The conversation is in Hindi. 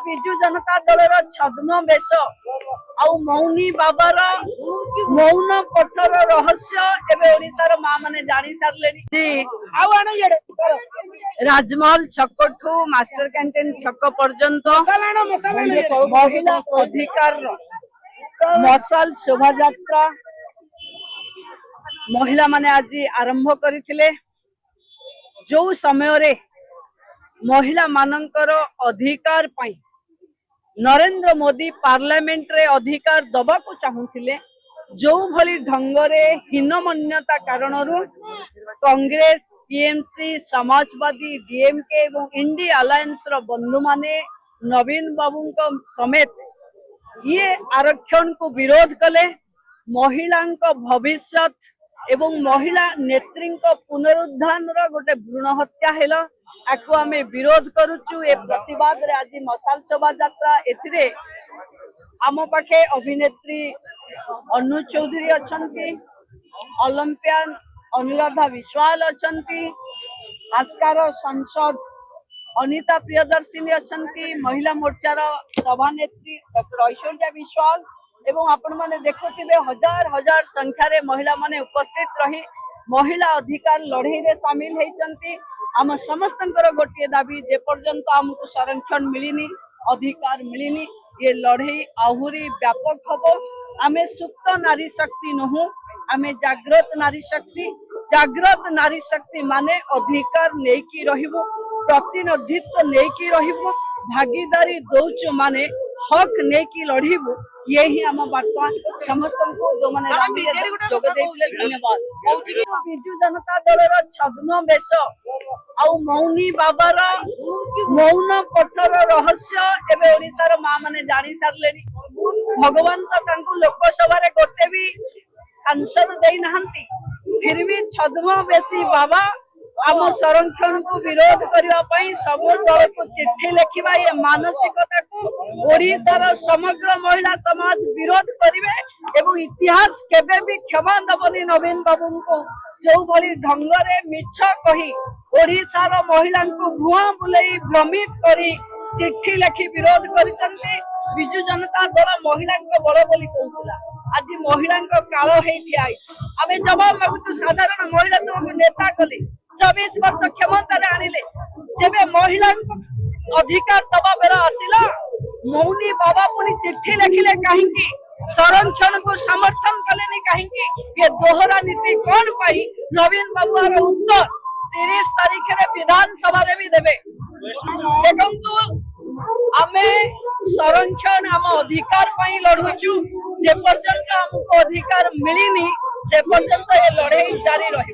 ବିଜୁ ଜନତା ଦଳର ଛଦ୍ମବେଶ ଆଉ ମୌନି ବାବାର ମୌନ ପଛର ରହସ୍ୟ ଏବେ ଓଡିଶାର ମା ମାନେ ଜାଣି ସାରିଲେଣି। ରାଜମହଲ ଛକଠୁ ମାଷ୍ଟର କ୍ୟାଣ୍ଟିନ ଛକ ପର୍ଯ୍ୟନ୍ତ ମହିଳା ଅଧିକାର ମଶାଲ ଶୋଭାଯାତ୍ରା महिला माने आज आरंभ करथिले। जो समय रे महिला मानकर अधिकार पाई नरेंद्र मोदी पार्लियामेंट रे अधिकार दबा को चाहूथिले, जो भली ढंगरे हीनमन्यता कारण कांग्रेस टीएमसी समाजवादी डीएमके एवं इंडी अलायंस रो बंधु माने नवीन बाबू समेत ये आरक्षण को विरोध कले। महिला भविष्यत एवं महिला नेत्री पुनरुद्धान गोटे भ्रूण हत्या हेला आको आमे विरोध करुचु। ए प्रतिवाद रे आज मशाल शोभा यात्रा एथिरे आम पाखे अभिनेत्री अनु चौधरी अछंती, ओलंपियन अनुराधा विश्वाल अछंती, आस्कार संसद अनिता प्रियदर्शिनी अछंती, महिला मोर्चार सभानेत्री डॉक्टर ऐश्वर्या विश्वाल एवं आपण माने देखुथिबे हजार हजार संख्या रे महिला माने उपस्थित रही महिला अधिकार लड़ाई रे शामिल हेचंती। आम समस्तंकर गोटे दाबी जे पर्यंत हमको संरक्षण मिलिनी अधिकार मिलिनी ये लड़ाई आहुरी व्यापक हबो। आमे सुप्त नारी शक्ति नहु, आमे जागृत नारी शक्ति। जागृत नारी शक्ति माने अधिकार नेकी रहिबो, प्रतिनिधित्व नेकी रहिबो, भागीदारी दौच माने हक नेकी लड़िबो। यही आम बार्ता समस्त जो मैंने जोग देथिले धन्यवाद। बिजु जनता दलर छद्मवेश आउ मौनी बाबार मौन पछर रहस्य एबे ओडिशार मां माने जानि सारलेनी। भगवान तो तांकु लोकसभा रे गोटे भी सांसद देई नहंती, फिर भी छद्मवेशी बाबा आम संरक्षण को विरोध करने सब दल को चिट्ठी लिखा ये मानसिकता को ओडिशार समग्र महिला समाज विरोध करेंगे एवं इतिहास केबे भी क्षमा दबनी नवीन बाबू को जो भली ढंगरे मिछ कही ओडिशार महिला को भुआ बुलाई भ्रमित करी चिट्ठी लिखि विरोध करिसंती। बिजु जनता दल महिला बल बोली कहूला, आज महिला काल आमे जवाब मागु। साधारण महिला तुमको नेता कले 24 वर्ष क्षमता आनिले, जब महिला अधिकार दबा बेला आसिला मौनी बाबा पुणी चिट्ठी लिखिले कहीं संरक्षण को समर्थन कले कहीं ये दोहरा नीति कौन पाई। नवीन बाबूर उत्तर 30 तारीख रे विधानसभा रे भी देबे। देखंतु आमे संरक्षण आम अधिकार पाई लड़ुचु, जे पर्यंत हमको अधिकार मिलिनी से पर्यंत ये लड़ाई जारी रही।